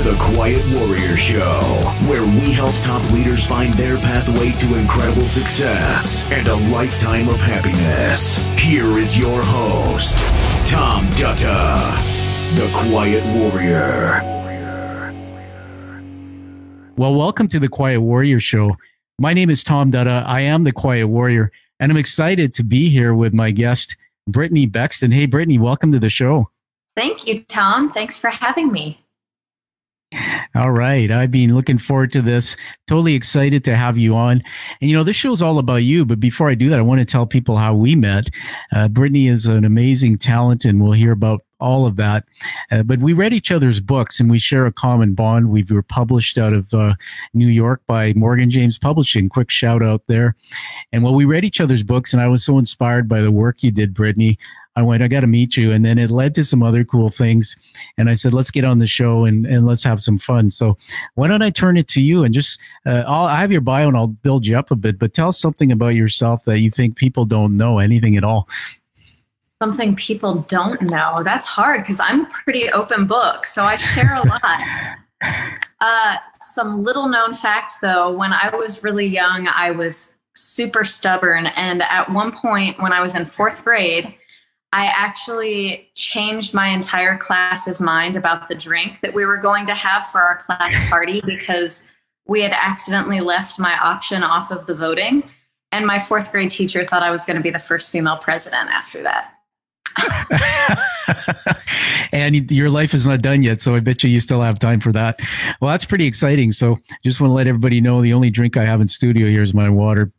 to the Quiet Warrior Show, where we help top leaders find their pathway to incredible success and a lifetime of happiness. Here is your host, Tom Dutta, the Quiet Warrior. Well, welcome to the Quiet Warrior Show. My name is Tom Dutta. I am the Quiet Warrior, and I'm excited to be here with my guest, Brittany Bexton. Hey, Brittany, welcome to the show. Thank you, Tom. Thanks for having me. All right. I've been looking forward to this. Totally excited to have you on. And, you know, this show's all about you. But before I do that, I want to tell people how we met. Brittany is an amazing talent, and we'll hear about all of that. But we read each other's books, and we share a common bond. We were published out of New York by Morgan James Publishing. Quick shout out there. And while we read each other's books, and I was so inspired by the work you did, Brittany, I went, I got to meet you. And then it led to some other cool things. And I said, let's get on the show and let's have some fun. So why don't I turn it to you and just, I have your bio and I'll build you up a bit, but tell us something about yourself that you think people don't know, anything at all. Something people don't know. That's hard because I'm a pretty open book. So I share a lot. Some little known fact though, when I was really young, I was super stubborn. And at one point when I was in fourth grade, I actually changed my entire class's mind about the drink that we were going to have for our class party because we had accidentally left my option off of the voting. And my fourth grade teacher thought I was going to be the first female president after that. And your life is not done yet, so I bet you still have time for that. Well, that's pretty exciting. So just want to let everybody know the only drink I have in studio here is my water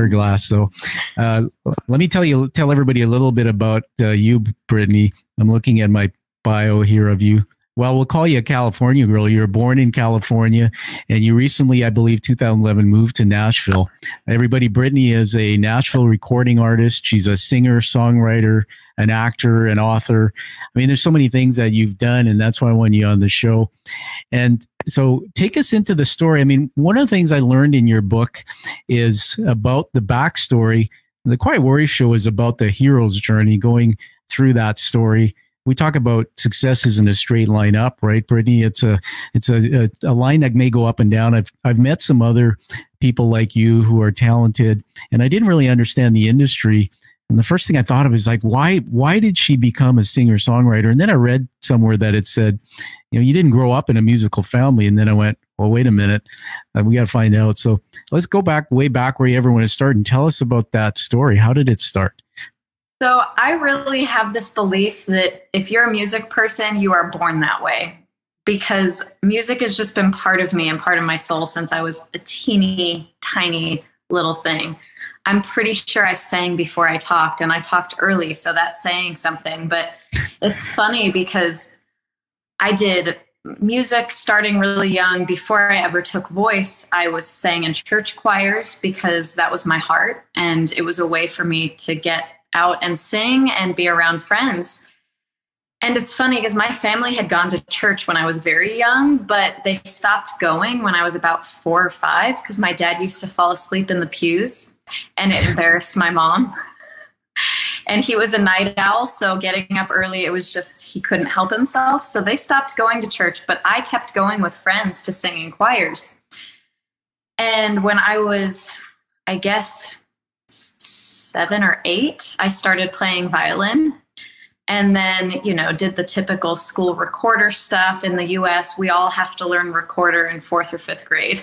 glass. So let me tell everybody a little bit about you, Brittany. I'm looking at my bio here of you. Well, we'll call you a California girl. You were born in California, and you recently, I believe, 2011, moved to Nashville. Everybody, Brittany is a Nashville recording artist. She's a singer, songwriter, an actor, an author. I mean, there's so many things that you've done, and that's why I want you on the show. And so take us into the story. I mean, one of the things I learned in your book is about the backstory. The Quiet Warrior Show is about the hero's journey, going through that story. We talk about success isn't a straight line up, right, Brittany? It's a line that may go up and down. I've met some other people like you who are talented, and I didn't really understand the industry. And the first thing I thought of is like, why did she become a singer-songwriter? And then I read somewhere that it said, you know, you didn't grow up in a musical family. And then I went, well, wait a minute, we got to find out. So let's go way back where everyone has started and tell us about that story. How did it start? So I really have this belief that if you're a music person, you are born that way, because music has just been part of me and part of my soul since I was a teeny tiny little thing. I'm pretty sure I sang before I talked, and I talked early, so that's saying something. But it's funny because I did music starting really young. Before I ever took voice, I was sang in church choirs because that was my heart, and it was a way for me to get out and sing and be around friends. And it's funny because my family had gone to church when I was very young, but they stopped going when I was about 4 or 5 because my dad used to fall asleep in the pews, and it embarrassed my mom. And he was a night owl, so getting up early, it was just, he couldn't help himself. So they stopped going to church, but I kept going with friends to sing in choirs. And when I was, I guess, 7 or 8, I started playing violin, and then, you know, did the typical school recorder stuff. In the US, we all have to learn recorder in 4th or 5th grade.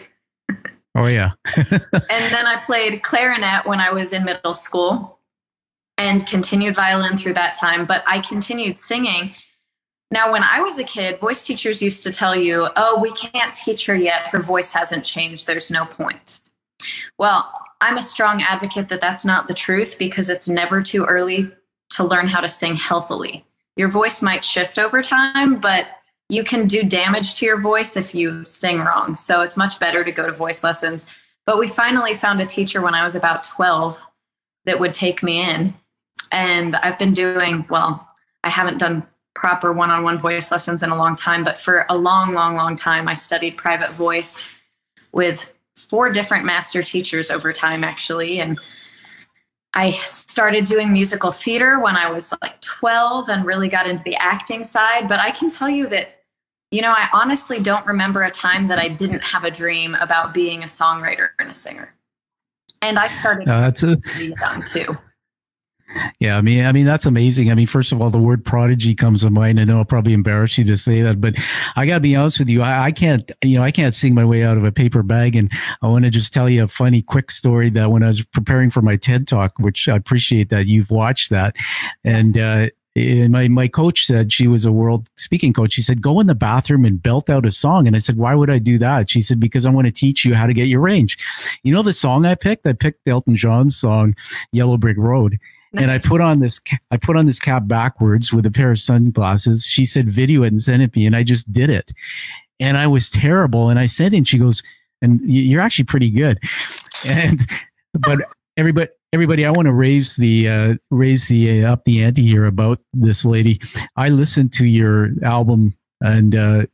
Oh, yeah. And then I played clarinet when I was in middle school and continued violin through that time, but I continued singing. Now, when I was a kid, voice teachers used to tell you, oh, we can't teach her yet. Her voice hasn't changed. There's no point. Well, I'm a strong advocate that that's not the truth, because it's never too early to learn how to sing healthily. Your voice might shift over time, but you can do damage to your voice if you sing wrong. So it's much better to go to voice lessons. But we finally found a teacher when I was about 12 that would take me in. And I've been doing, well, I haven't done proper one-on-one voice lessons in a long time, but for a long time, I studied private voice with 4 different master teachers over time, actually. And I started doing musical theater when I was like 12 and really got into the acting side. But I can tell you that I honestly don't remember a time that I didn't have a dream about being a songwriter and a singer. And I started pretty young too. Yeah, I mean that's amazing. I mean, first of all, the word prodigy comes to mind. I know I'll probably embarrass you to say that, but I got to be honest with you. I can't sing my way out of a paper bag. And I want to just tell you a funny, quick story that when I was preparing for my TED Talk, which I appreciate that you've watched that, and my coach said, she was a world speaking coach. She said, go in the bathroom and belt out a song. And I said, why would I do that? She said, because I want to teach you how to get your range. You know the song I picked? I picked Elton John's song, Yellow Brick Road. And I put on this cap backwards with a pair of sunglasses. She said, video it and send it to me. And I just did it. And I was terrible. And I sent it and she goes, and you're actually pretty good. But everybody, I want to raise the up the ante here about this lady. I listened to your album and,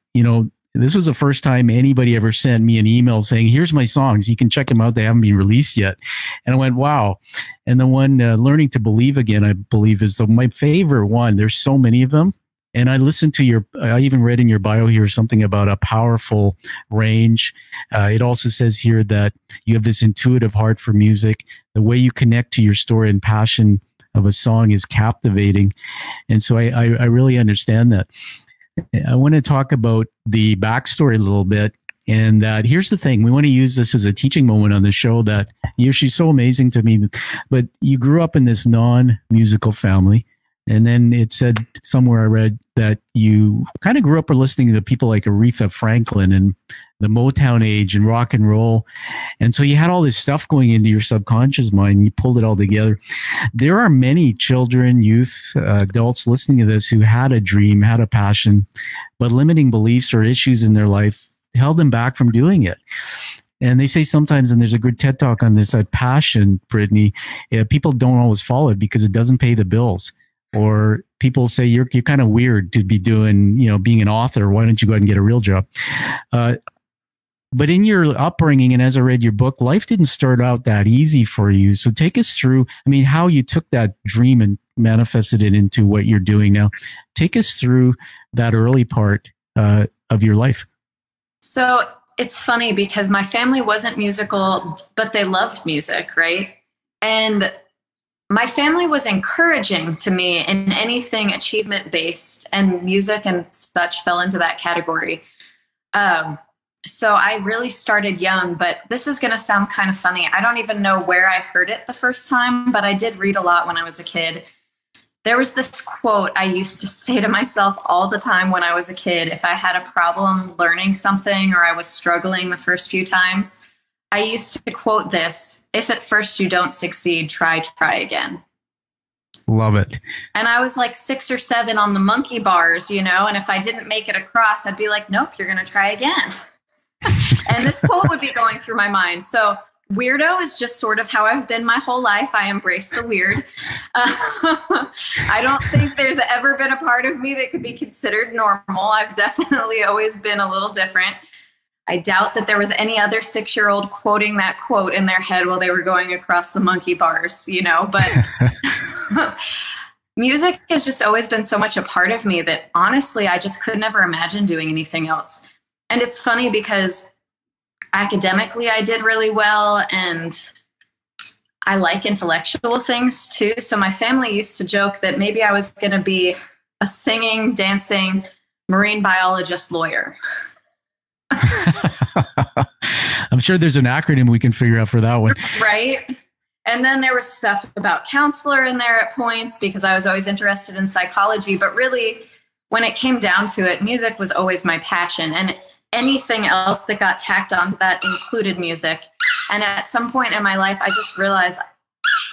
this was the first time anybody ever sent me an email saying, here's my songs. You can check them out. They haven't been released yet. And I went, wow. And the one, Learning to Believe Again, I believe is my favorite one. There's so many of them. And I listened to I even read in your bio here something about a powerful range. It also says here that you have this intuitive heart for music. The way you connect to your story and passion of a song is captivating. And so I really understand that. I want to talk about the backstory a little bit. And that here's the thing. We want to use this as a teaching moment on the show that she's so amazing to me. But you grew up in this non-musical family. And then it said somewhere I read that you kind of grew up listening to people like Aretha Franklin and the Motown age and rock and roll. And so you had all this stuff going into your subconscious mind. You pulled it all together. There are many children, youth, adults listening to this who had a dream, had a passion, but limiting beliefs or issues in their life held them back from doing it. And they say sometimes, and there's a good TED Talk on this, that passion, Brittany, people don't always follow it because it doesn't pay the bills. Or people say you're kind of weird to be doing, being an author. Why don't you go ahead and get a real job? But in your upbringing, and as I read your book, life didn't start out that easy for you. So take us through, how you took that dream and manifested it into what you're doing now. Take us through that early part of your life. So it's funny because my family wasn't musical, but they loved music, right? And my family was encouraging to me in anything achievement-based, and music and such fell into that category. So I really started young, but this is going to sound kind of funny. I don't even know where I heard it the first time, but I did read a lot when I was a kid. There was this quote I used to say to myself all the time when I was a kid. If I had a problem learning something or I was struggling the first few times, I used to quote this: if at first you don't succeed, try again. Love it. And I was like 6 or 7 on the monkey bars, and if I didn't make it across, I'd be like, nope, you're going to try again. And this quote would be going through my mind. So weirdo is just sort of how I've been my whole life. I embrace the weird. I don't think there's ever been a part of me that could be considered normal. I've definitely always been a little different. I doubt that there was any other 6-year-old quoting that quote in their head while they were going across the monkey bars, but music has just always been so much a part of me that honestly, I just could never imagine doing anything else. And it's funny because academically I did really well, and I like intellectual things too. So my family used to joke that maybe I was going to be a singing, dancing, marine biologist lawyer. I'm sure there's an acronym we can figure out for that one. Right. And then there was stuff about counselor in there at points because I was always interested in psychology. But really, when it came down to it, music was always my passion. And anything else that got tacked onto that included music. And at some point in my life, I just realized,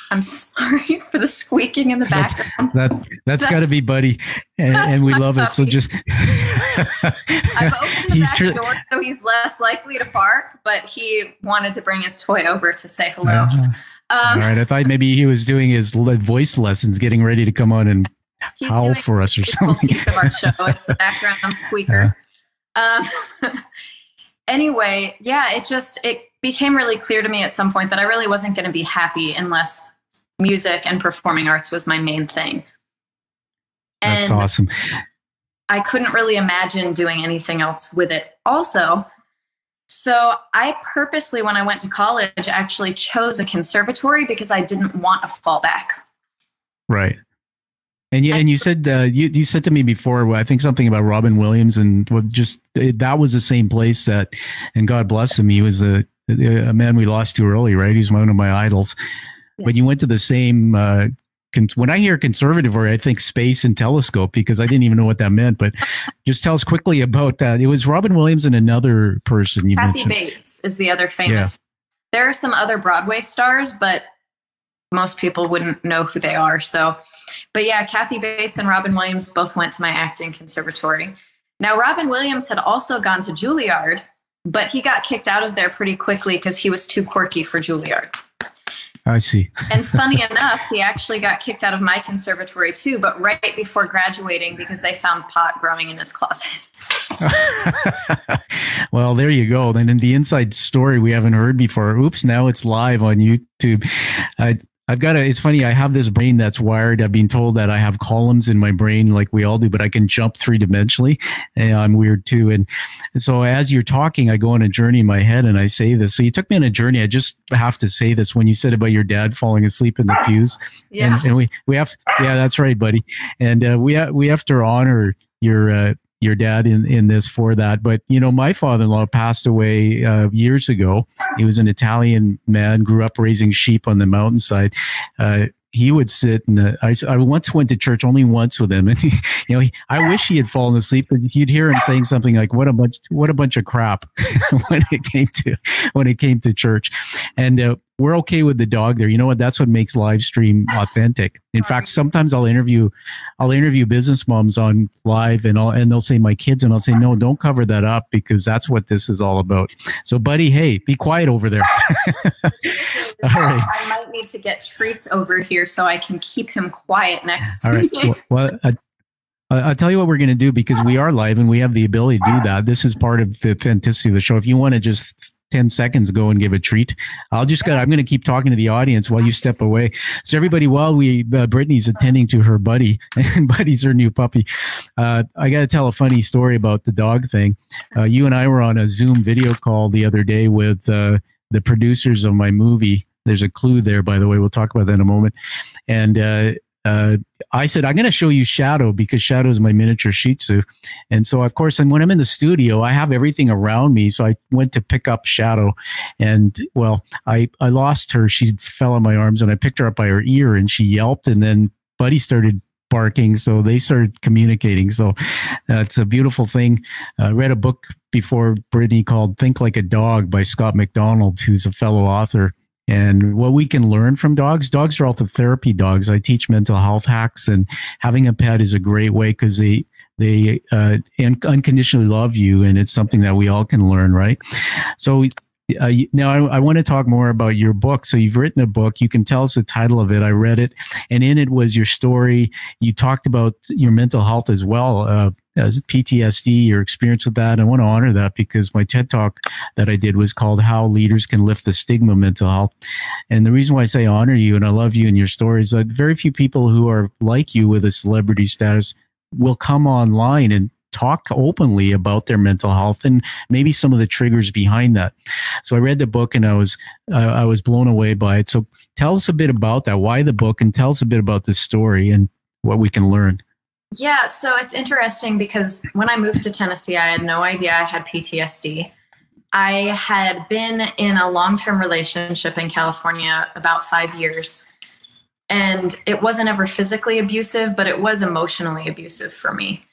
I'm sorry for the squeaking in the background. That's got to be Buddy, and we love it. So just I've opened the back door so he's less likely to bark, but he wanted to bring his toy over to say hello. All right, I thought maybe he was doing his voice lessons, getting ready to come on and howl for us or something. Piece of our show. It's the background squeaker. Anyway, yeah, it became really clear to me at some point that I really wasn't going to be happy unless music and performing arts was my main thing. That's awesome. I couldn't really imagine doing anything else with it also. So I purposely, when I went to college, actually chose a conservatory because I didn't want a fallback. Right. And you said you said to me before, I think something about Robin Williams, and that was the same place that, and God bless him, he was a man we lost too early, right? He's one of my idols. Yeah. But you went to the same. When I hear conservatory, I think space and telescope, because I didn't even know what that meant. But just tell us quickly about that. It was Robin Williams and another person you mentioned. Kathy Bates is the other famous. Yeah. There are some other Broadway stars, but most people wouldn't know who they are. So, but yeah, Kathy Bates and Robin Williams both went to my acting conservatory. Now, Robin Williams had also gone to Juilliard, but he got kicked out of there pretty quickly because he was too quirky for Juilliard. I see. And funny enough, he actually got kicked out of my conservatory too, but right before graduating because they found pot growing in his closet. Well, there you go. Then in the inside story we haven't heard before. Oops, now it's live on YouTube. It's funny, I have this brain that's wired. I've been told that I have columns in my brain like we all do, but I can jump three-dimensionally. And I'm weird too. And so as you're talking, I go on a journey in my head and I say this. So you took me on a journey. I just have to say this when you said about your dad falling asleep in the pews. Yeah. And we have, yeah, that's right, buddy. And we have to honor your dad in this for that. But, you know, my father-in-law passed away years ago. He was an Italian man, grew up raising sheep on the mountainside. He would sit I once went to church only once with him. And, I wish he had fallen asleep, but you'd hear him saying something like, what a bunch of crap when it came to church. And we're okay with the dog there. You know what? That's what makes live stream authentic. In fact, sometimes I'll interview business moms on live and they'll say my kids, and I'll say, no, don't cover that up because that's what this is all about. So buddy, hey, be quiet over there. All right. I might need to get treats over here so I can keep him quiet next to me. Well, I'll tell you what we're going to do, because we are live and we have the ability to do that. This is part of the fantasy of the show. If you want to just 10 seconds go and give a treat, I'm going to keep talking to the audience while you step away. So everybody, while Brittany's attending to her buddy, and Buddy's her new puppy, I got to tell a funny story about the dog thing. You and I were on a Zoom video call the other day with the producers of my movie. There's a clue there, by the way. We'll talk about that in a moment. And I said, I'm going to show you Shadow because Shadow is my miniature Shih Tzu. And so, of course, when I'm in the studio, I have everything around me. So I went to pick up Shadow. And, well, I lost her. She fell on my arms and I picked her up by her ear and she yelped. And then Buddy started barking. So they started communicating. So it's a beautiful thing. I read a book before, Brittany, called Think Like a Dog by Scott McDonald, who's a fellow author. And what we can learn from dogs are also therapy dogs. I teach mental health hacks, and having a pet is a great way because they unconditionally love you, and it's something that we all can learn, right? So now I want to talk more about your book. So you've written a book. You can tell us the title of it. I read it, and in it was your story. You talked about your mental health as well, as PTSD, your experience with that. I want to honor that because my TED Talk that I did was called How Leaders Can Lift the Stigma of Mental Health. And the reason why I say honor you and I love you and your stories, that very few people who are like you with a celebrity status will come online and talk openly about their mental health and maybe some of the triggers behind that. So I read the book and I was blown away by it. So tell us a bit about that. Why the book? And tell us a bit about this story and what we can learn. Yeah, so it's interesting because when I moved to Tennessee, I had no idea I had PTSD. I had been in a long-term relationship in California about 5 years, and it wasn't ever physically abusive, but it was emotionally abusive for me.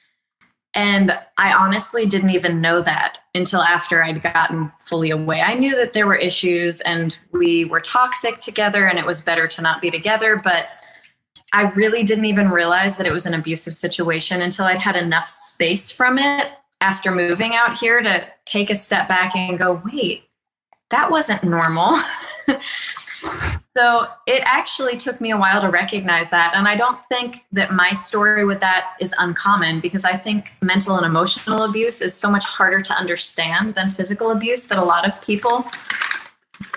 And I honestly didn't even know that until after I'd gotten fully away. I knew that there were issues and we were toxic together and it was better to not be together, but I really didn't even realize that it was an abusive situation until I'd had enough space from it after moving out here to take a step back and go, wait, that wasn't normal. So it actually took me a while to recognize that. And I don't think that my story with that is uncommon because I think mental and emotional abuse is so much harder to understand than physical abuse that a lot of people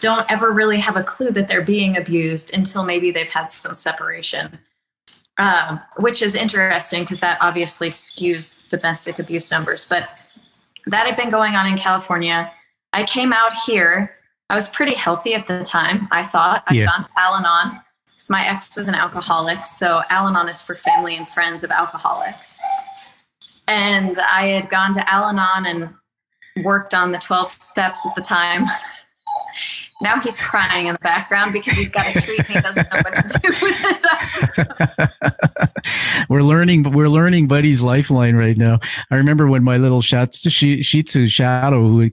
don't ever really have a clue that they're being abused until maybe they've had some separation. which is interesting because that obviously skews domestic abuse numbers. But that had been going on in California. I came out here. I was pretty healthy at the time, I thought. I'd gone to Al-Anon. So my ex was an alcoholic. So Al-Anon is for family and friends of alcoholics. And I had gone to Al-Anon and worked on the 12 steps at the time. Now he's crying in the background because he's got a treat and he doesn't know what to do with it. We're learning Buddy's lifeline right now. I remember when my little Shih Tzu Shadow, who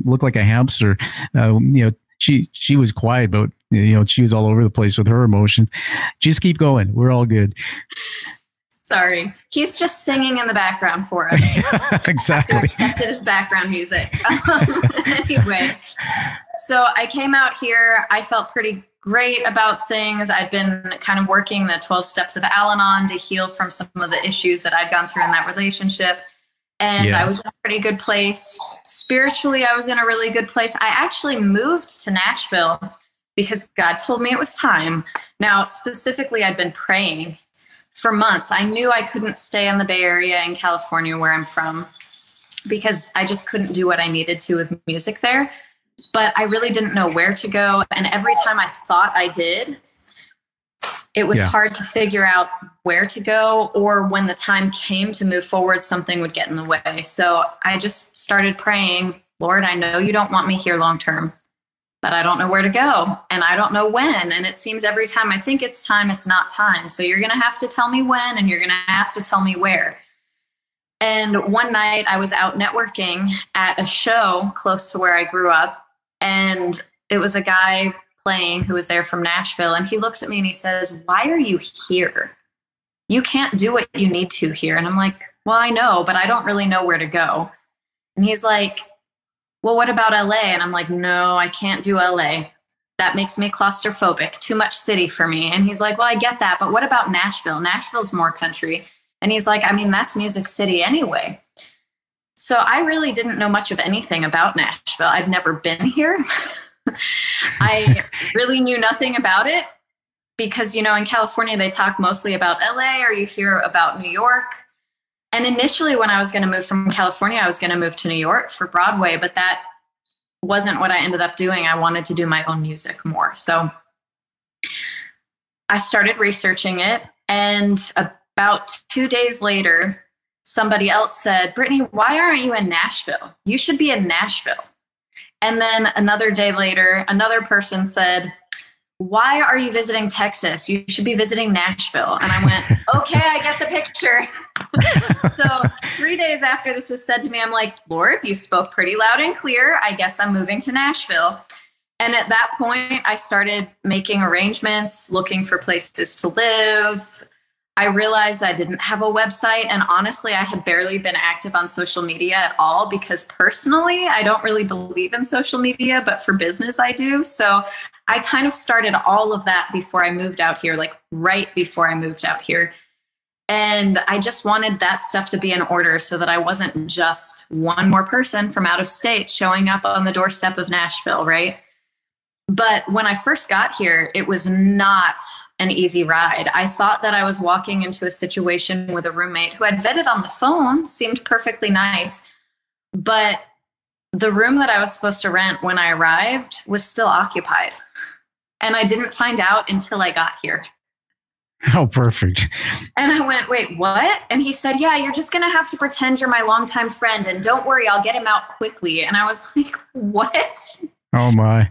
looked like a hamster, she was quiet, but she was all over the place with her emotions. Just keep going. We're all good. Sorry. He's just singing in the background for us. Exactly. I've accepted his background music. Anyway, so I came out here. I felt pretty great about things. I'd been kind of working the 12 steps of Al-Anon to heal from some of the issues that I'd gone through in that relationship. And I was in a pretty good place. Spiritually, I was in a really good place. I actually moved to Nashville because God told me it was time. Now, specifically, I'd been praying for months. I knew I couldn't stay in the Bay Area in California where I'm from because I just couldn't do what I needed to with music there. But I really didn't know where to go. And every time I thought I did, it was hard to figure out where to go, or when the time came to move forward, something would get in the way. So I just started praying, Lord, I know you don't want me here long term, but I don't know where to go and I don't know when. And it seems every time I think it's time, it's not time. So you're going to have to tell me when, and you're going to have to tell me where. And one night I was out networking at a show close to where I grew up. And it was a guy playing who was there from Nashville. And he looks at me and he says, why are you here? You can't do what you need to here. And I'm like, well, I know, but I don't really know where to go. And he's like, well, what about LA? And I'm like, no, I can't do LA. That makes me claustrophobic. Too much city for me. And he's like, well, I get that, but what about Nashville? Nashville's more country. And he's like, I mean, that's Music City anyway. So I really didn't know much of anything about Nashville. I'd never been here. I really knew nothing about it because, in California, they talk mostly about LA, or you hear about New York. And initially when I was going to move from California, I was going to move to New York for Broadway, but that wasn't what I ended up doing. I wanted to do my own music more. So I started researching it, and about 2 days later, somebody else said, Brittany, why aren't you in Nashville? You should be in Nashville. And then another day later, another person said, why are you visiting Texas? You should be visiting Nashville. And I went, okay, I get the picture. So 3 days after this was said to me, I'm like, Lord, you spoke pretty loud and clear. I guess I'm moving to Nashville. And at that point, I started making arrangements, looking for places to live. I realized I didn't have a website. And honestly, I had barely been active on social media at all because personally, I don't really believe in social media, but for business, I do. So I kind of started all of that before I moved out here, like right before I moved out here. And I just wanted that stuff to be in order so that I wasn't just one more person from out of state showing up on the doorstep of Nashville, right? But when I first got here, it was not an easy ride. I thought that I was walking into a situation with a roommate who I'd vetted on the phone, seemed perfectly nice, but the room that I was supposed to rent when I arrived was still occupied. And I didn't find out until I got here. Oh, perfect. And I went, wait, what? And he said, yeah, you're just going to have to pretend you're my longtime friend. And don't worry, I'll get him out quickly. And I was like, what? Oh, my.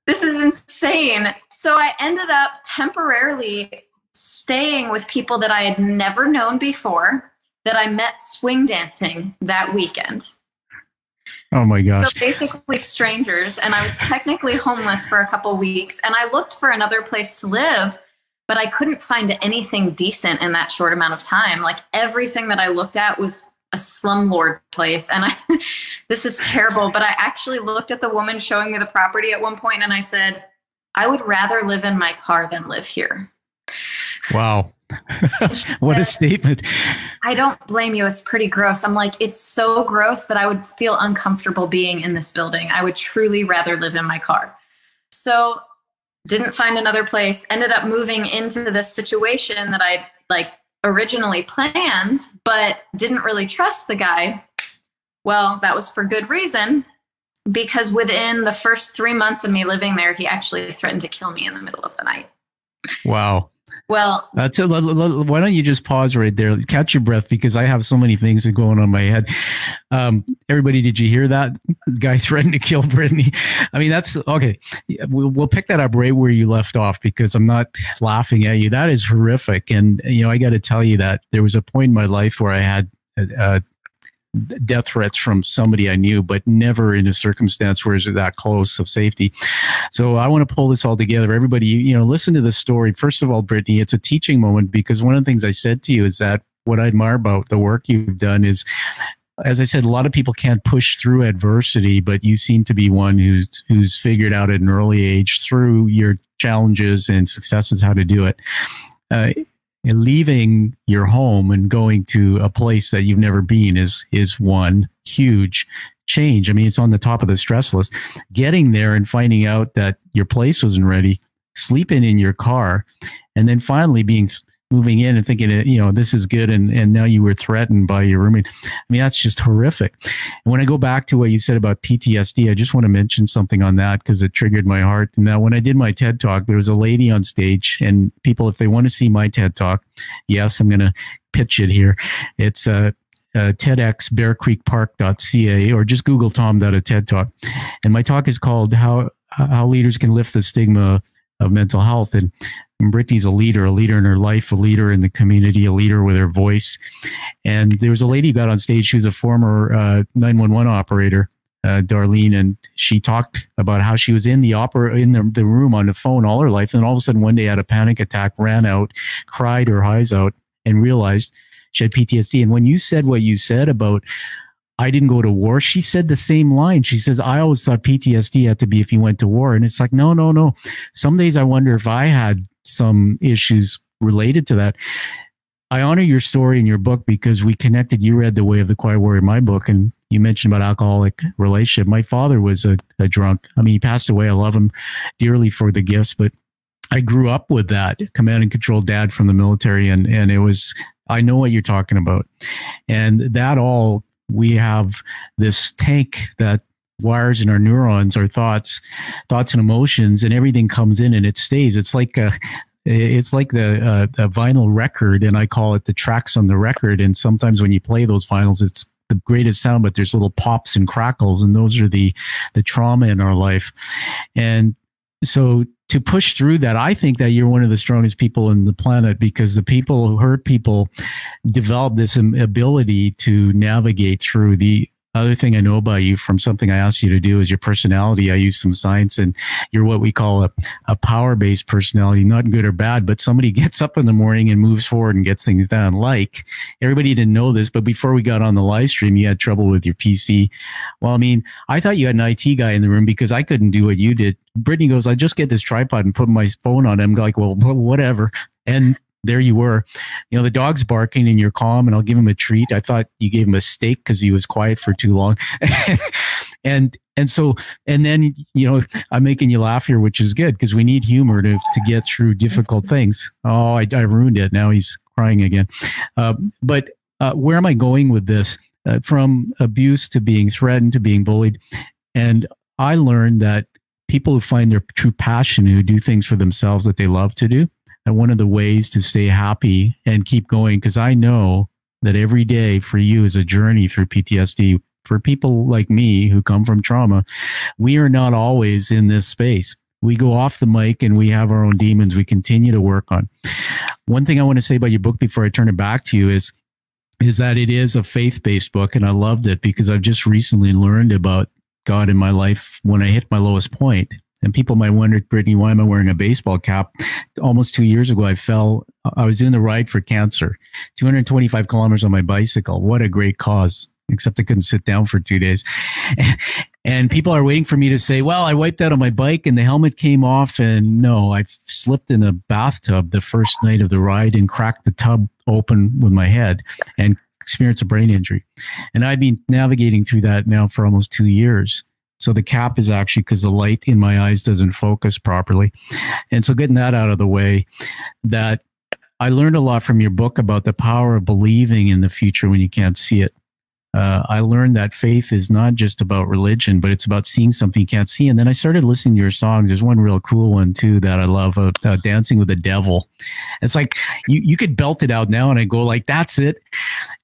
This is insane. So I ended up temporarily staying with people that I had never known before, that I met swing dancing that weekend. Oh my gosh. So basically strangers. And I was technically homeless for a couple weeks. And I looked for another place to live, but I couldn't find anything decent in that short amount of time. Like everything that I looked at was a slumlord place. And this is terrible, but I actually looked at the woman showing me the property at one point and I said, I would rather live in my car than live here. Wow. What a statement. I don't blame you. It's pretty gross. I'm like, it's so gross that I would feel uncomfortable being in this building. I would truly rather live in my car. So didn't find another place, ended up moving into this situation that I'd like originally planned, but didn't really trust the guy. Well, that was for good reason, because within the first 3 months of me living there, he actually threatened to kill me in the middle of the night. Wow. Well, that's it. Why don't you just pause right there? Catch your breath, because I have so many things going on in my head. Everybody, did you hear that? Guy threatened to kill Brittany. I mean, that's okay. We'll pick that up right where you left off, because I'm not laughing at you. That is horrific. And, you know, I got to tell you that there was a point in my life where I had death threats from somebody I knew, but never in a circumstance where it's that close of safety. So I want to pull this all together. Everybody, you know, listen to this story. First of all, Brittany, it's a teaching moment, because one of the things I said to you is that what I admire about the work you've done is, as I said, a lot of people can't push through adversity, but you seem to be one who's figured out at an early age through your challenges and successes how to do it. Leaving your home and going to a place that you've never been is one huge change. I mean, it's on the top of the stress list. Getting there and finding out that your place wasn't ready, sleeping in your car, and then finally moving in and thinking, you know, this is good. And now you were threatened by your roommate. I mean, that's just horrific. And when I go back to what you said about PTSD, I just want to mention something on that, because it triggered my heart. And now when I did my TED Talk, there was a lady on stage, and people, if they want to see my TED Talk, yes, I'm going to pitch it here. It's TEDxBearCreekPark.ca, or just Google Tom.a-TED Talk. And my talk is called How Leaders Can Lift the Stigma of Mental Health. And Brittany's a leader in her life, a leader in the community, a leader with her voice. And there was a lady who got on stage. She was a former 911 operator, Darlene, and she talked about how she was in the room on the phone all her life, and all of a sudden one day had a panic attack, ran out, cried her eyes out, and realized she had PTSD. And when you said what you said about, I didn't go to war, she said the same line. She says, I always thought PTSD had to be if you went to war. And it's like, no. Some days I wonder if I had some issues related to that. I honor your story in your book, because we connected. You read The Way of the Quiet Warrior, my book, and you mentioned about alcoholic relationship. My father was a drunk. I mean, he passed away. I love him dearly for the gifts, but I grew up with that command and control dad from the military. And it was, I know what you're talking about. And that all, we have this tank that wires in our neurons, our thoughts and emotions, and everything comes in and it stays. It's like the vinyl record, and I call it the tracks on the record. And sometimes when you play those vinyls, it's the greatest sound, but there's little pops and crackles, and those are the trauma in our life. And so to push through that, I think that you're one of the strongest people on the planet, because the people who hurt people develop this ability to navigate through. The other thing I know about you from something I asked you to do is your personality. I use some science, and you're what we call a power-based personality, not good or bad, but somebody gets up in the morning and moves forward and gets things done. Like, everybody didn't know this, but before we got on the live stream, you had trouble with your PC. Well, I mean, I thought you had an IT guy in the room, because I couldn't do what you did. Brittany goes, I just get this tripod and put my phone on it. I'm like, well, whatever. And there you were, you know, the dog's barking and you're calm, and I'll give him a treat. I thought you gave him a steak because he was quiet for too long. and then, you know, I'm making you laugh here, which is good, because we need humor to get through difficult things. Oh, I ruined it. Now he's crying again. But where am I going with this? From abuse to being threatened to being bullied. And I learned that people who find their true passion, who do things for themselves that they love to do, and one of the ways to stay happy and keep going, because I know that every day for you is a journey through PTSD. For people like me who come from trauma, we are not always in this space. We go off the mic and we have our own demons we continue to work on. One thing I want to say about your book before I turn it back to you is that it is a faith-based book, and I loved it because I've just recently learned about God in my life when I hit my lowest point. And people might wonder, Brittany, why am I wearing a baseball cap? Almost 2 years ago, I was doing the Ride for Cancer, 225 kilometers on my bicycle. What a great cause, except I couldn't sit down for 2 days. And people are waiting for me to say, well, I wiped out on my bike and the helmet came off. And no, I slipped in a bathtub the first night of the ride and cracked the tub open with my head and experienced a brain injury. And I've been navigating through that now for almost 2 years. So the cap is actually because the light in my eyes doesn't focus properly. And so getting that out of the way, that I learned a lot from your book about the power of believing in the future when you can't see it. I learned that faith is not just about religion, but it's about seeing something you can't see. And then I started listening to your songs. There's one real cool one too that I love, Dancing with the Devil. It's like you could belt it out now and I go like, that's it.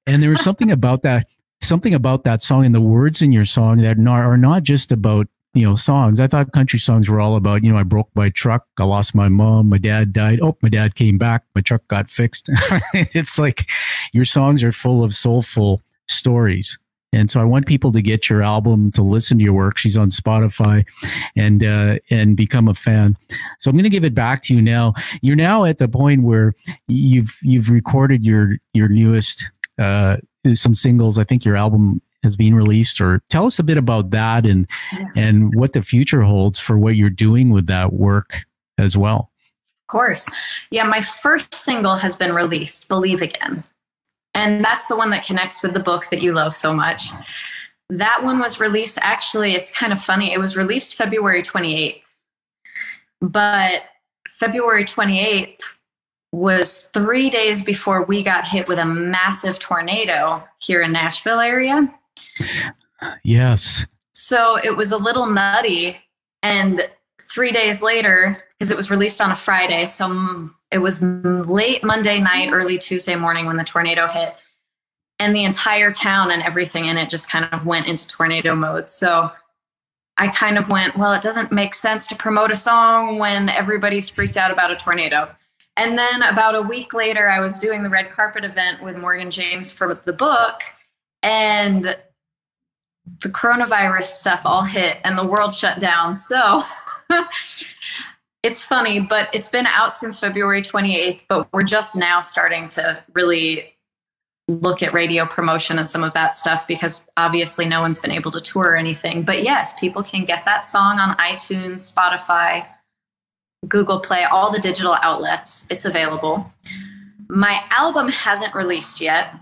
And there was something about that song and the words in your song that are not just about, songs. I thought country songs were all about, I broke my truck, I lost my mom, my dad died. Oh, my dad came back, my truck got fixed. It's like your songs are full of soulful stories. And so I want people to get your album, to listen to your work. She's on Spotify, and become a fan. So I'm going to give it back to you now. You're now at the point where you've recorded your newest, some singles. I think your album has been released, or tell us a bit about that and what the future holds for what you're doing with that work as well. Of course. Yeah. My first single has been released, Believe Again. And that's the one that connects with the book that you love so much. That one was released, actually, it's kind of funny. It was released February 28th. But February 28th was 3 days before we got hit with a massive tornado here in Nashville area. Yes. So it was a little nutty. And 3 days later, because it was released on a Friday, so it was late Monday night, early Tuesday morning when the tornado hit, and the entire town and everything in it just kind of went into tornado mode. So I kind of went, well, it doesn't make sense to promote a song when everybody's freaked out about a tornado. And then about a week later, I was doing the red carpet event with Morgan James for the book, and the coronavirus stuff all hit and the world shut down. So it's funny, but it's been out since February 28th, but we're just now starting to really look at radio promotion and some of that stuff, because obviously no one's been able to tour or anything. But yes, people can get that song on iTunes, Spotify, Google Play, all the digital outlets. It's available. My album hasn't released yet.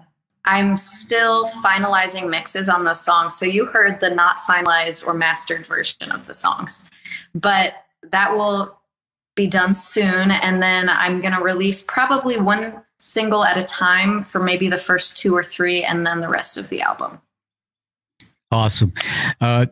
I'm still finalizing mixes on those songs. So you heard the not finalized or mastered version of the songs, but that will be done soon. And then I'm going to release probably one single at a time for maybe the first 2 or 3, and then the rest of the album. Awesome.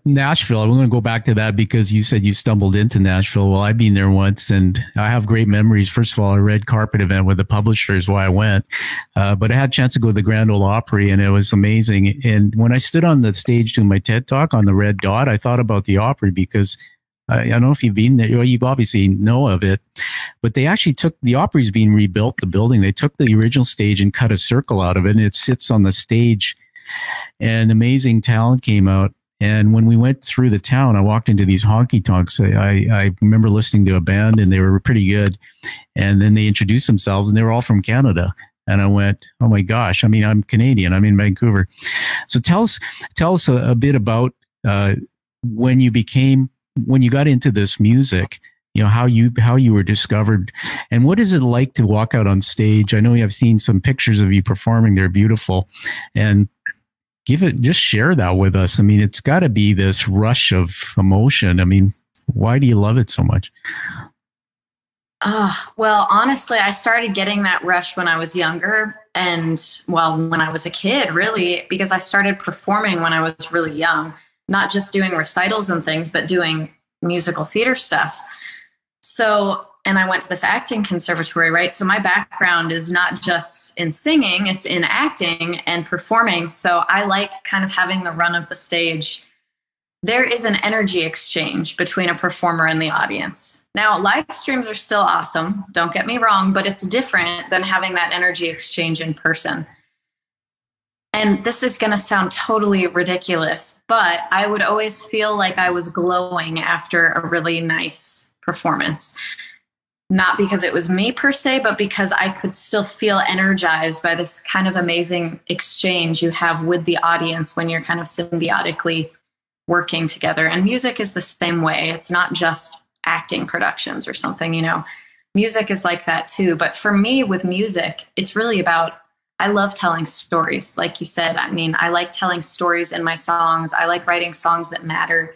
Nashville, I'm going to go back to that because you said you stumbled into Nashville. Well, I've been there once and I have great memories. First of all, a red carpet event with the publisher is why I went. But I had a chance to go to the Grand Ole Opry and it was amazing. And when I stood on the stage doing my TED Talk on the Red Dot, I thought about the Opry because I don't know if you've been there. Well, you obviously know of it, but they actually took the Opry's being rebuilt, the building. They took the original stage and cut a circle out of it, and it sits on the stage. And amazing talent came out. And when we went through the town, I walked into these honky tonks. I remember listening to a band, and they were pretty good. And then they introduced themselves, and they were all from Canada. And I went, oh my gosh! I mean, I'm Canadian. I'm in Vancouver. So tell us a bit about when you got into this music, how you were discovered, and what is it like to walk out on stage? I know I've seen some pictures of you performing. They're beautiful, and just share that with us. I mean, it's got to be this rush of emotion. I mean, why do you love it so much? Well, honestly, I started getting that rush when I was younger, and when I was a kid, really, because I started performing when I was really young. Not just doing recitals and things, but doing musical theater stuff. So, and I went to this acting conservatory, right? So my background is not just in singing, it's in acting and performing. So I like kind of having the run of the stage. There is an energy exchange between a performer and the audience. Now, live streams are still awesome, don't get me wrong, but it's different than having that energy exchange in person. And this is going to sound totally ridiculous, but I would always feel like I was glowing after a really nice performance. Not because it was me per se, but because I could still feel energized by this kind of amazing exchange you have with the audience when you're kind of symbiotically working together. And music is the same way. It's not just acting productions or something, Music is like that too. But for me with music, it's really about, I love telling stories. Like you said, I mean, I like telling stories in my songs. I like writing songs that matter.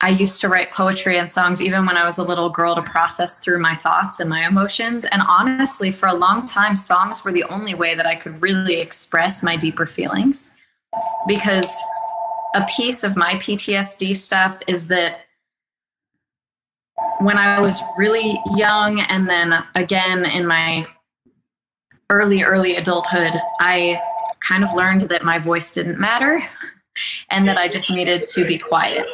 I used to write poetry and songs even when I was a little girl to process through my thoughts and my emotions. And honestly, for a long time, songs were the only way that I could really express my deeper feelings. Because a piece of my PTSD stuff is that when I was really young, and then again in my early adulthood, I kind of learned that my voice didn't matter and that I just needed to be quiet.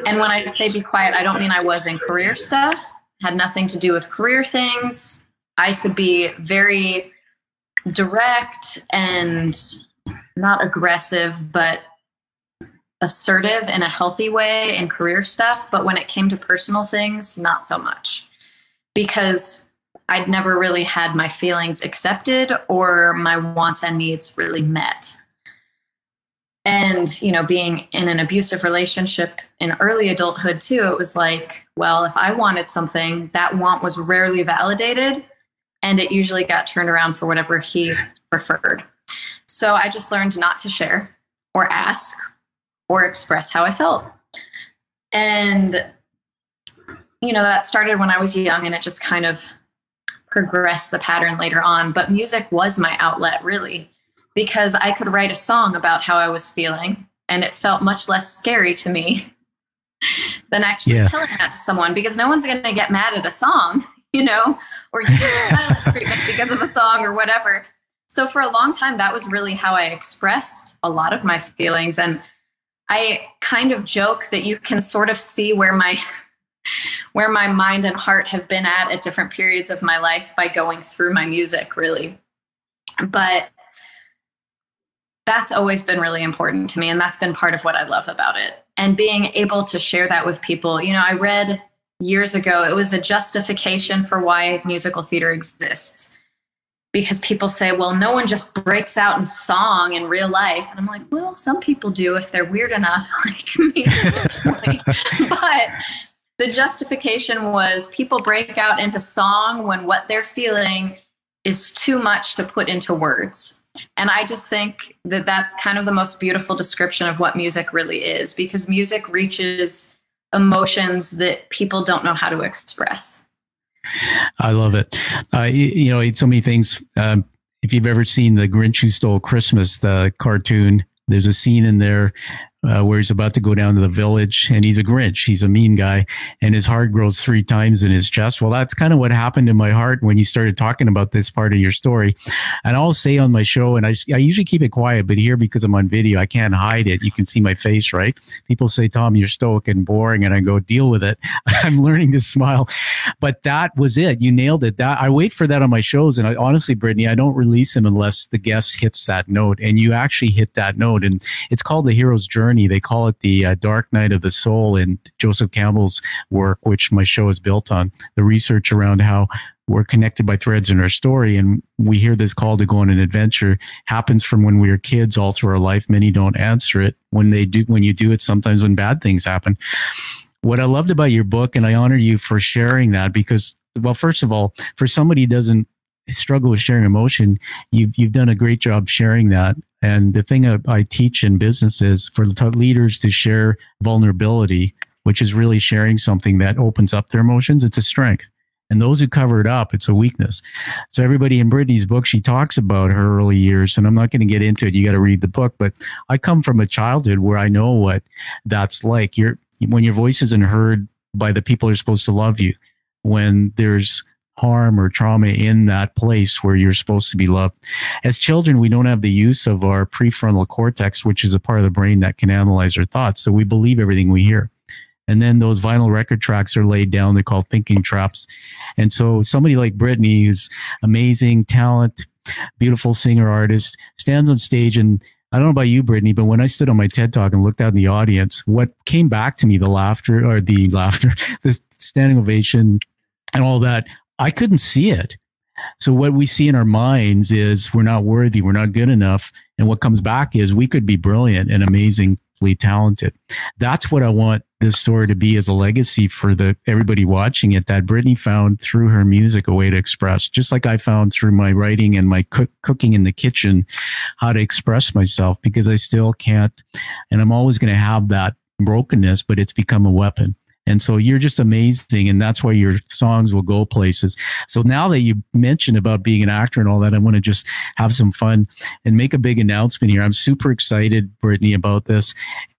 And when I say be quiet, I don't mean I was in career stuff. It had nothing to do with career things. I could be very direct and not aggressive, but assertive in a healthy way in career stuff. But when it came to personal things, not so much, because I'd never really had my feelings accepted or my wants and needs really met. And, you know, being in an abusive relationship in early adulthood too, it was like, well, if I wanted something, that want was rarely validated, and it usually got turned around for whatever he preferred. So I just learned not to share or ask or express how I felt. And, you know, that started when I was young, and it just kind of progressed the pattern later on. But music was my outlet, really, because I could write a song about how I was feeling, and it felt much less scary to me than actually telling that to someone, because no one's going to get mad at a song, you know, or you get silence treatment because of a song or whatever. So for a long time, that was really how I expressed a lot of my feelings. And I kind of joke that you can sort of see where my mind and heart have been at different periods of my life by going through my music, really. But that's always been really important to me, and that's been part of what I love about it. And being able to share that with people. You know, I read years ago, it was a justification for why musical theater exists. Because people say, well, no one just breaks out in song in real life. And I'm like, well, some people do if they're weird enough, like me, unfortunately. But the justification was people break out into song when what they're feeling is too much to put into words. And I just think that that's kind of the most beautiful description of what music really is, because music reaches emotions that people don't know how to express. I love it. You know, so many things. If you've ever seen The Grinch Who Stole Christmas, the cartoon, there's a scene in there where he's about to go down to the village, and he's a Grinch. He's a mean guy, and his heart grows 3 times in his chest. Well, that's kind of what happened in my heart when you started talking about this part of your story. And I'll say on my show, and I usually keep it quiet, but here, because I'm on video, I can't hide it. You can see my face, right? People say, Tom, you're stoic and boring. And I go, deal with it. I'm learning to smile. But that was it. You nailed it. I wait for that on my shows. And honestly, Brittany, I don't release them unless the guest hits that note. And you actually hit that note. And it's called The Hero's Journey. They call it the dark night of the soul in Joseph Campbell's work, which my show is built on. The research around how we're connected by threads in our story, and we hear this call to go on an adventure happens from when we were kids all through our life. Many don't answer it. When you do it, sometimes when bad things happen. What I loved about your book, and I honor you for sharing that, because, well, first of all, for somebody who doesn't struggle with sharing emotion, you've done a great job sharing that. And the thing I teach in business is for leaders to share vulnerability, which is really sharing something that opens up their emotions. It's a strength. And those who cover it up, it's a weakness. So everybody in Brittany's book, she talks about her early years, and I'm not going to get into it. You got to read the book. But I come from a childhood where I know what that's like. When your voice isn't heard by the people who are supposed to love you, when there's harm or trauma in that place where you're supposed to be loved. As children, we don't have the use of our prefrontal cortex, which is a part of the brain that can analyze our thoughts. So we believe everything we hear. And then those vinyl record tracks are laid down. They're called thinking traps. And so somebody like Brittany, who's amazing talent, beautiful singer, artist, stands on stage. And I don't know about you, Brittany, but when I stood on my TED Talk and looked out in the audience, what came back to me, the standing ovation and all that, I couldn't see it. So what we see in our minds is we're not worthy, we're not good enough. And what comes back is we could be brilliant and amazingly talented. That's what I want this story to be as a legacy for everybody watching it, that Brittany found through her music a way to express, just like I found through my writing and my cooking in the kitchen, how to express myself, because I still can't. And I'm always going to have that brokenness, but it's become a weapon. And so you're just amazing. And that's why your songs will go places. So now that you mentioned about being an actor and all that, I want to just have some fun and make a big announcement here. I'm super excited, Brittany, about this.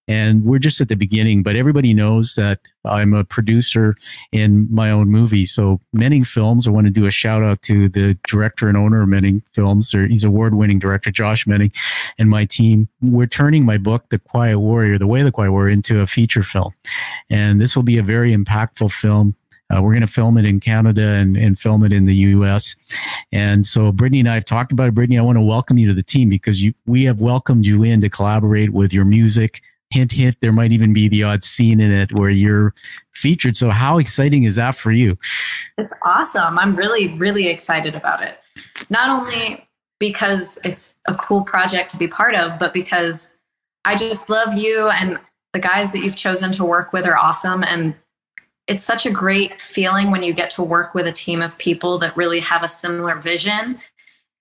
And we're just at the beginning, but everybody knows that I'm a producer in my own movie. So Menning Films, I want to do a shout out to the director and owner of Menning Films. He's award-winning director, Josh Menning, and my team. We're turning my book, The Quiet Warrior, The Way of the Quiet Warrior, into a feature film. And this will be a very impactful film. We're going to film it in Canada and film it in the U.S. And so Brittany and I have talked about it. Brittany, I want to welcome you to the team because we have welcomed you in to collaborate with your music. Hint, hint, there might even be the odd scene in it where you're featured. So how exciting is that for you? It's awesome. I'm really, really excited about it. Not only because it's a cool project to be part of, but because I just love you and the guys that you've chosen to work with are awesome. And it's such a great feeling when you get to work with a team of people that really have a similar vision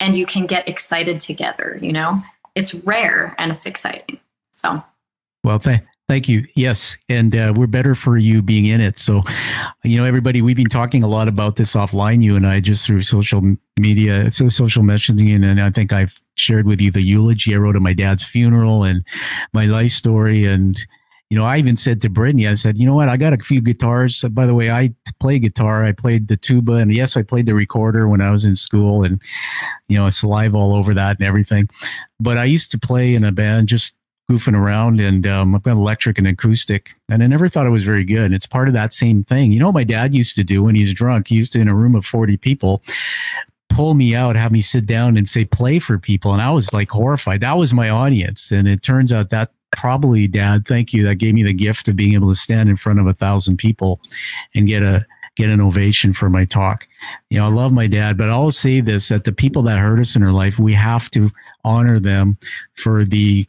and you can get excited together, you know? It's rare and it's exciting. So... Well, thank you. Yes. And we're better for you being in it. So, you know, everybody, we've been talking a lot about this offline, you and I, just through social media, social messaging. And I think I've shared with you the eulogy I wrote at my dad's funeral and my life story. And, you know, I even said to Brittany, I said, you know what, I got a few guitars. By the way, I play guitar. I played the tuba. And yes, I played the recorder when I was in school and, you know, saliva all over that and everything. But I used to play in a band just goofing around, and I've got electric and acoustic, and I never thought it was very good. And it's part of that same thing. You know what my dad used to do when he's drunk? He used to, in a room of 40 people, pull me out, have me sit down and say, play for people. And I was like horrified. That was my audience. And it turns out that probably, Dad, thank you, that gave me the gift of being able to stand in front of 1,000 people and get an ovation for my talk. You know, I love my dad, but I'll say this, that the people that hurt us in our life, we have to honor them for the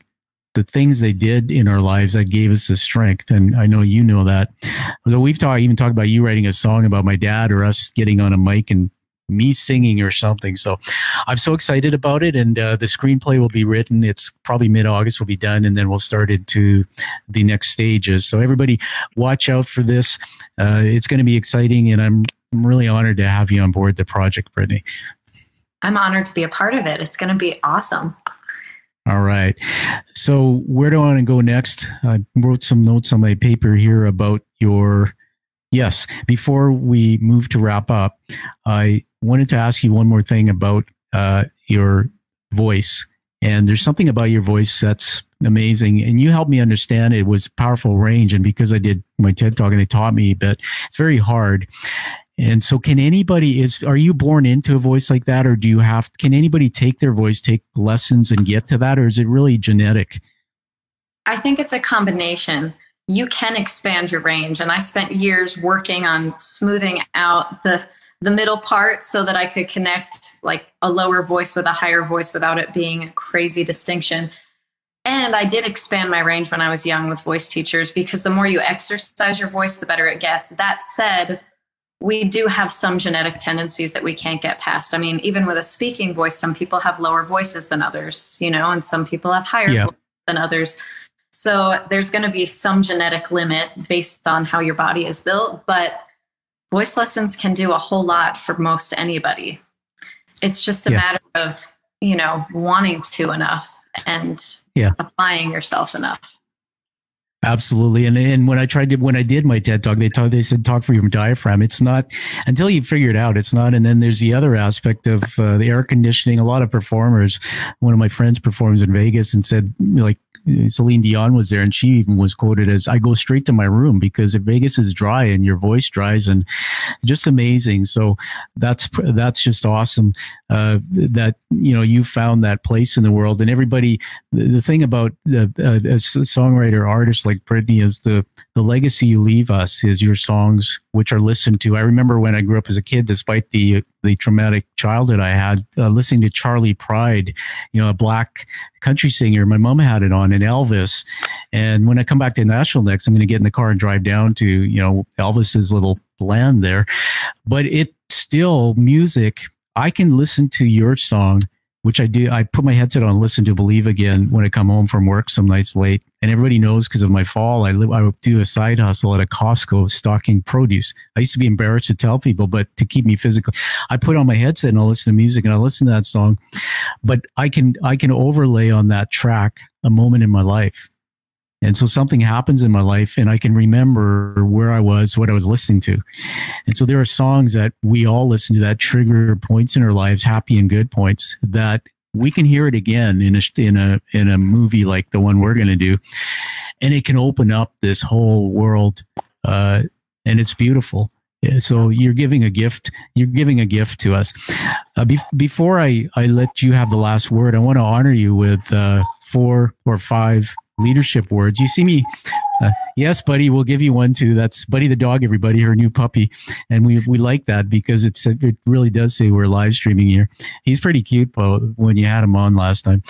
things they did in our lives that gave us the strength. And I know you know that. So we've even talked about you writing a song about my dad or us getting on a mic and me singing or something. So I'm so excited about it. And the screenplay will be written. It's probably mid-August will be done. And then we'll start into the next stages. So everybody watch out for this. It's going to be exciting. And I'm really honored to have you on board the project, Brittany. I'm honored to be a part of it. It's going to be awesome. All right. So where do I want to go next? I wrote some notes on my paper here about yes, before we move to wrap up, I wanted to ask you one more thing about your voice. And there's something about your voice that's amazing. And you helped me understand it was powerful range. And because I did my TED Talk and they taught me, but it's very hard. And so are you born into a voice like that? Or can anybody take their voice, take lessons and get to that? Or is it really genetic? I think it's a combination. You can expand your range. And I spent years working on smoothing out the middle part so that I could connect like a lower voice with a higher voice without it being a crazy distinction. And I did expand my range when I was young with voice teachers, because the more you exercise your voice, the better it gets. That said, we do have some genetic tendencies that we can't get past. I mean, even with a speaking voice, some people have lower voices than others, you know, and some people have higher voices than others. So there's going to be some genetic limit based on how your body is built, but voice lessons can do a whole lot for most anybody. It's just a matter of, you know, wanting to enough and applying yourself enough. Absolutely. And when I did my TED Talk, they said, talk for your diaphragm. It's not, until you figure it out, it's not. And then there's the other aspect of the air conditioning. A lot of performers, one of my friends performs in Vegas and said, like, Celine Dion was there and she even was quoted as, I go straight to my room because if Vegas is dry and your voice dries, and just amazing. So that's just awesome that, you know, you found that place in the world. And everybody, the thing about a songwriter, artist like Brittany is the legacy you leave us is your songs, which are listened to. I remember when I grew up as a kid, despite the traumatic childhood I had, listening to Charlie Pride, you know, a black country singer. My mom had it on, and Elvis. And when I come back to Nashville next, I'm going to get in the car and drive down to, you know, Elvis's little land there. But it's still music. I can listen to your song which I do. I put my headset on and listen to Believe Again when I come home from work some nights late. And everybody knows because of my fall, I would do a side hustle at a Costco stocking produce. I used to be embarrassed to tell people, but to keep me physically, I put on my headset and I'll listen to music and I'll listen to that song. But I can overlay on that track a moment in my life. And so something happens in my life and I can remember where I was, what I was listening to. And so there are songs that we all listen to that trigger points in our lives, happy and good points, that we can hear it again in a movie like the one we're going to do. And it can open up this whole world. And it's beautiful. So you're giving a gift. You're giving a gift to us. Before I let you have the last word, I want to honor you with 4 or 5 leadership words. You see me. Yes, Buddy, we'll give you one too. That's Buddy the dog, everybody, her new puppy. And we like that because it really does say we're live streaming here. He's pretty cute, Bo, when you had him on last time.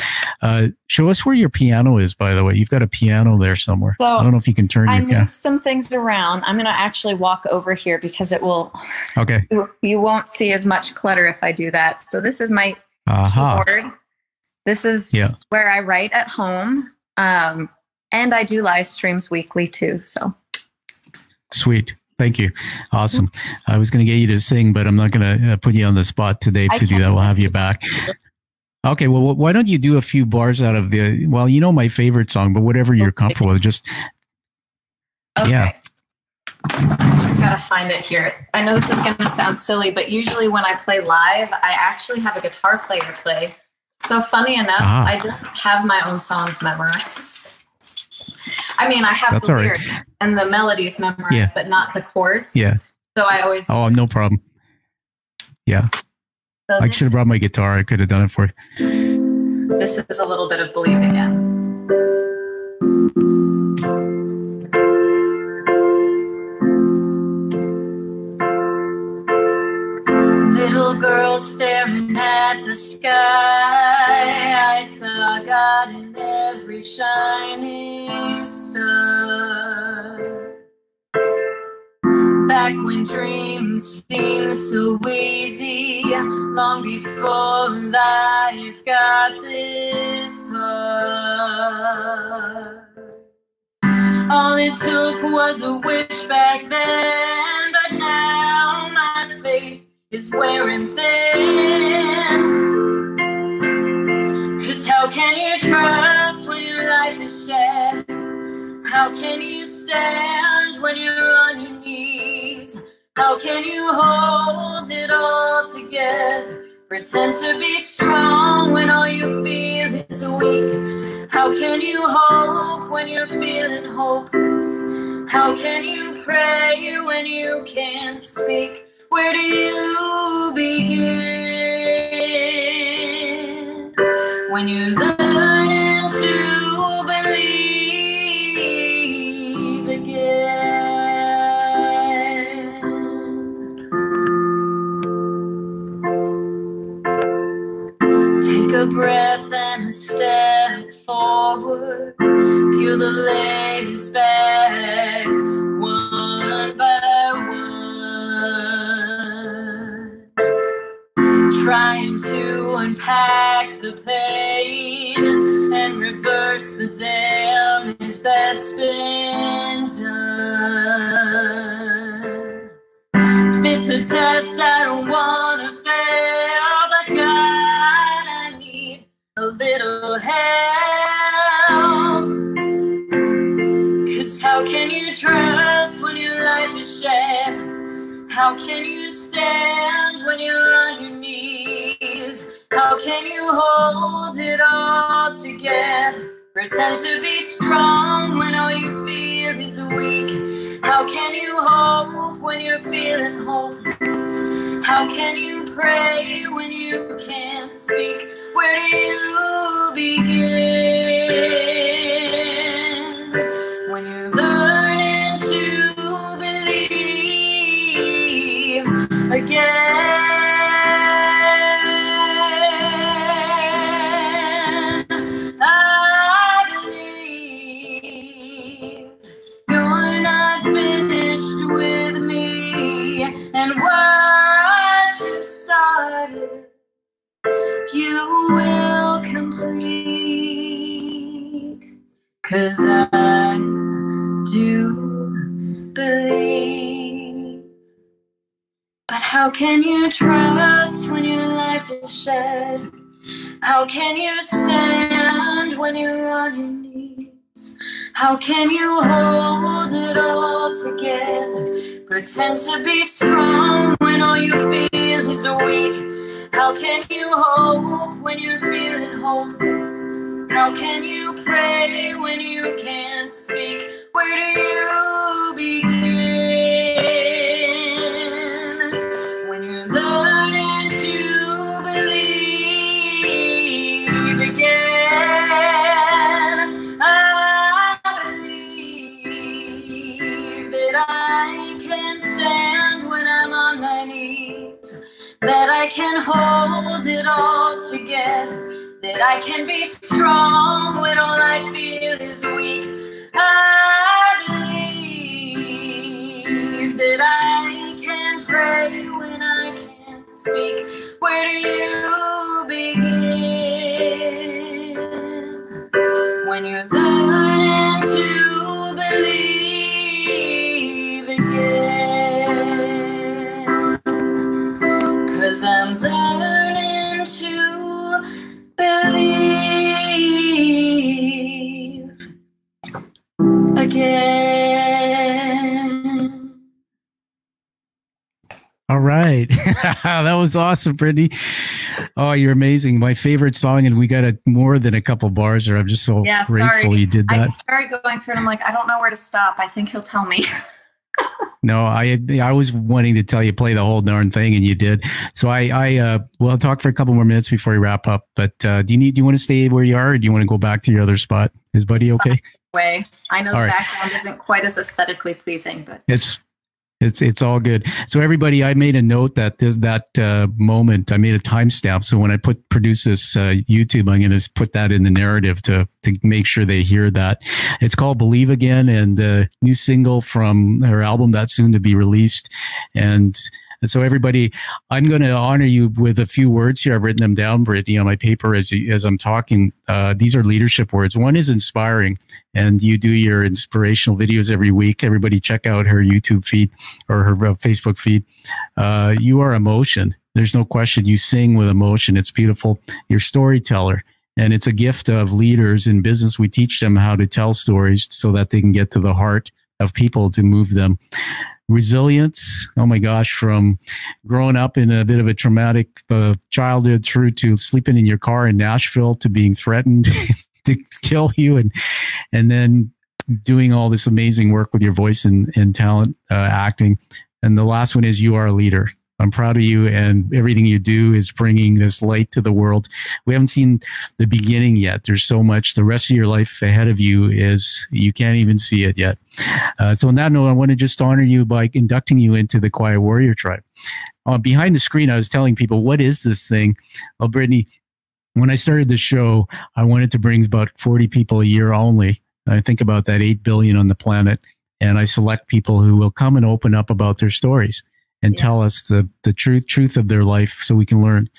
Show us where your piano is, by the way. You've got a piano there somewhere. So I don't know if you can turn your piano. I moved some things around. I'm going to actually walk over here because it will. Okay. You won't see as much clutter if I do that. So this is my keyboard. This is where I write at home. And I do live streams weekly too. So sweet. Thank you. Awesome. I was going to get you to sing, but I'm not going to put you on the spot today to do that. We'll have you back. Okay. Well, why don't you do a few bars out of my favorite song, but whatever you're comfortable with, just, I just got to find it here. I know this is going to sound silly, but usually when I play live, I actually have a guitar player play. So funny enough, I don't have my own songs memorized. I mean, I have the lyrics and the melodies memorized, but not the chords. Yeah. So I always. Oh, no problem. Yeah. So I should have brought my guitar. I could have done it for you. This is a little bit of Believe Again. Little girl staring at the sky, I saw God in every shining star. Back when dreams seemed so easy, long before life got this hard. All it took was a wish back then, but now my faith is wearing thin. 'Cause how can you trust when your life is shed? How can you stand when you're on your knees? How can you hold it all together? Pretend to be strong when all you feel is weak. How can you hope when you're feeling hopeless? How can you pray when you can't speak? Where do you begin? When you're learning to believe again. Take a breath and a step forward. Peel the layers back one by one. Trying to unpack the pain and reverse the damage that's been done. Fits a test that I don't wanna fail, but God, I need a little help. 'Cause how can you trust when your life is shed? How can you stand when you're on your knees? How can you hold it all together? Pretend to be strong when all you feel is weak. How can you hope when you're feeling hopeless? How can you pray when you can't speak? Where do you begin? When you're learning to believe again. I believe you're not finished with me, and what you've started, you will. 'cause I do believe. But how can you trust when your life is shattered? How can you stand when you're on your knees? How can you hold it all together? Pretend to be strong when all you feel is weak. How can you hope when you're feeling hopeless? How can you pray when you can't speak? Where do you begin? When you're learning to believe again. I believe that I can stand when I'm on my knees, that I can hold it all together, that I can be strong when all I feel is weak. I believe that I can pray when I can't speak. Where do you begin? When you're learning to believe again. 'Cause I'm learning to believe again. All right. That was awesome, Brittany. Oh, you're amazing. My favorite song, and we got more than a couple bars there. I'm just so grateful you did that. I started going through and I'm like, I don't know where to stop. I think he'll tell me. No, I was wanting to tell you play the whole darn thing, and you did. So we'll talk for a couple more minutes before we wrap up. But do you want to stay where you are, or do you want to go back to your other spot? Is Buddy okay? Way. I know the background isn't quite as aesthetically pleasing, but it's all good. So everybody, I made a note that moment, I made a timestamp. So when I produce this YouTube, I'm going to put that in the narrative to make sure they hear that. It's called Believe Again, and the new single from her album that's soon to be released. And so everybody, I'm going to honor you with a few words here. I've written them down, Brittany, on my paper as I'm talking. These are leadership words. One is inspiring, and you do your inspirational videos every week. Everybody check out her YouTube feed or her Facebook feed. You are emotion. There's no question. You sing with emotion. It's beautiful. You're a storyteller. And it's a gift of leaders in business. We teach them how to tell stories so that they can get to the heart of people to move them. Resilience, oh my gosh, from growing up in a bit of a traumatic childhood through to sleeping in your car in Nashville to being threatened to kill you, and then doing all this amazing work with your voice and talent, acting. And the last one is you are a leader. I'm proud of you, and everything you do is bringing this light to the world. We haven't seen the beginning yet. There's so much. The rest of your life ahead of you you can't even see it yet. So on that note, I want to just honor you by inducting you into the Quiet Warrior Tribe. Behind the screen, I was telling people, what is this thing? Well, Brittany, when I started the show, I wanted to bring about 40 people a year only. I think about that 8 billion on the planet, and I select people who will come and open up about their stories and tell us the truth of their life so we can learn.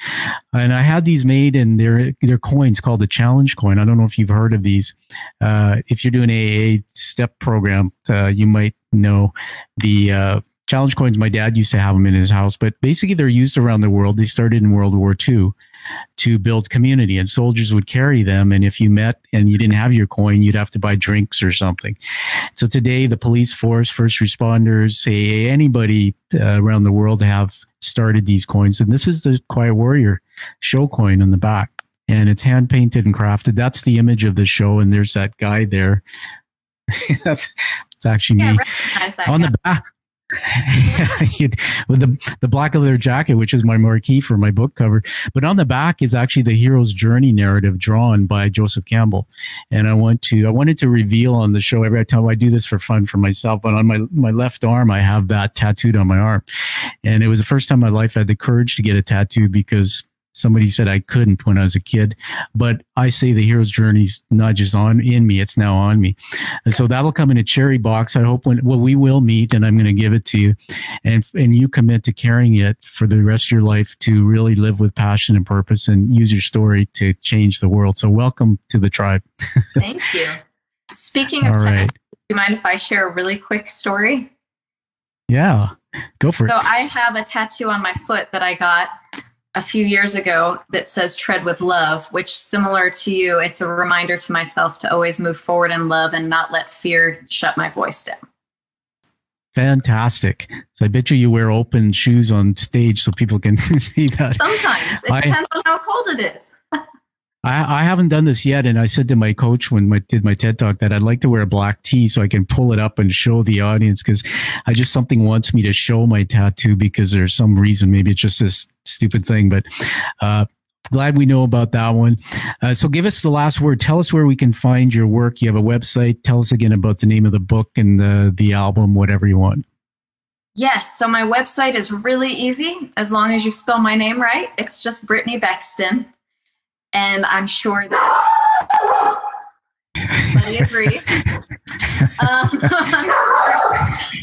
And I had these made, and they're coins called the Challenge Coin. I don't know if you've heard of these. If you're doing AA step program, you might know the Challenge Coins. My dad used to have them in his house, but basically they're used around the world. They started in World War II to build community, and soldiers would carry them. And if you met and you didn't have your coin, you'd have to buy drinks or something. So today, the police force, first responders, AA, anybody around the world have started these coins. And this is the Quiet Warrior show coin on the back, and it's hand painted and crafted. That's the image of the show. And there's that guy there. It's actually me. I recognize that on the back. With the black leather jacket, which is my marquee for my book cover. But on the back is actually the hero's journey narrative drawn by Joseph Campbell. And I wanted to reveal on the show every time. I do this for fun for myself, but on my left arm, I have that tattooed on my arm. And it was the first time in my life I had the courage to get a tattoo, because somebody said I couldn't when I was a kid. But I say the hero's journey's not just in me, it's now on me. And so that'll come in a cherry box. I hope we will meet, and I'm going to give it to you. And you commit to carrying it for the rest of your life to really live with passion and purpose and use your story to change the world. So welcome to the tribe. Thank you. Speaking of All right. tattoos, do you mind if I share a really quick story? Yeah, go for it. So I have a tattoo on my foot that I got a few years ago that says tread with love, which, similar to you, it's a reminder to myself to always move forward in love and not let fear shut my voice down. Fantastic. So I bet you wear open shoes on stage so people can see that. Sometimes. It depends on how cold it is. I haven't done this yet, and I said to my coach when I did my TED Talk that I'd like to wear a black tee so I can pull it up and show the audience, because something wants me to show my tattoo because there's some reason. Maybe it's just this stupid thing, but glad we know about that one. So give us the last word. Tell us where we can find your work. You have a website. Tell us again about the name of the book and the album, whatever you want. Yes. So my website is really easy as long as you spell my name right. It's just Brittany Bexton. And I'm sure that Buddy agrees.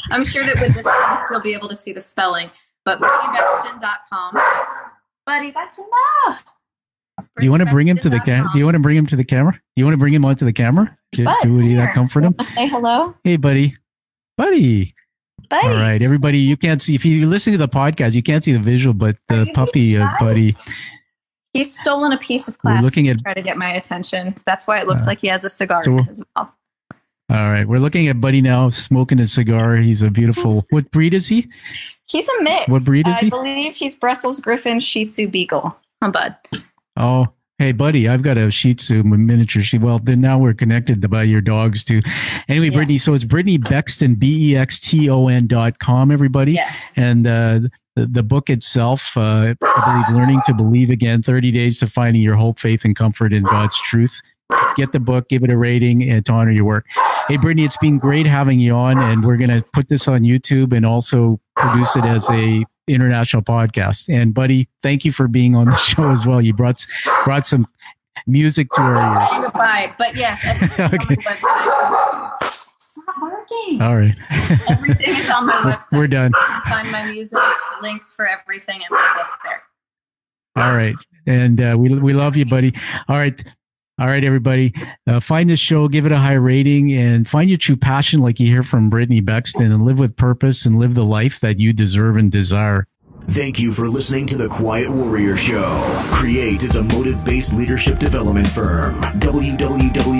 I'm sure that with this one, you'll still be able to see the spelling. But BrittanyBexton.com. Buddy, that's enough. Do you want to bring him to the camera? Do you want to bring him to the camera? Do you want to bring him onto the camera? Do that comfort him? Say hello. Hey, buddy. Buddy. All right, everybody. You can't see, if you're listening to the podcast, you can't see the visual, but the puppy, Buddy. He's stolen a piece of plastic to try to get my attention. That's why it looks like he has a cigar in his mouth. All right. We're looking at Buddy now smoking a cigar. He's a beautiful... What breed is he? He's a mix. What breed is he? I believe he's Brussels Griffin Shih Tzu Beagle. Bud. Oh, hey, Buddy. I've got a Shih Tzu miniature. Well, then now we're connected by your dogs too. Anyway, yeah. Brittany, so it's Brittany Bexton, BEXTON.com, everybody. Yes. And the book itself, I believe, Learning to Believe Again, 30 Days to Finding Your Hope, Faith, and Comfort in God's Truth. Get the book, give it a rating, and to honor your work. Hey, Brittany, it's been great having you on, and we're going to put this on YouTube and also produce it as a international podcast. And Buddy, thank you for being on the show as well. You brought some music to our ears. Goodbye. But yes, everything's on my website. It's not working. All right. Everything is on my website. We're done. You can find my music, links for everything, and my book there. All right. And we love you, Buddy. All right. All right, everybody. Find this show, give it a high rating, and find your true passion like you hear from Brittany Bexton, and live with purpose and live the life that you deserve and desire. Thank you for listening to The Quiet Warrior Show. Create is a motive-based leadership development firm. www.kreat.ca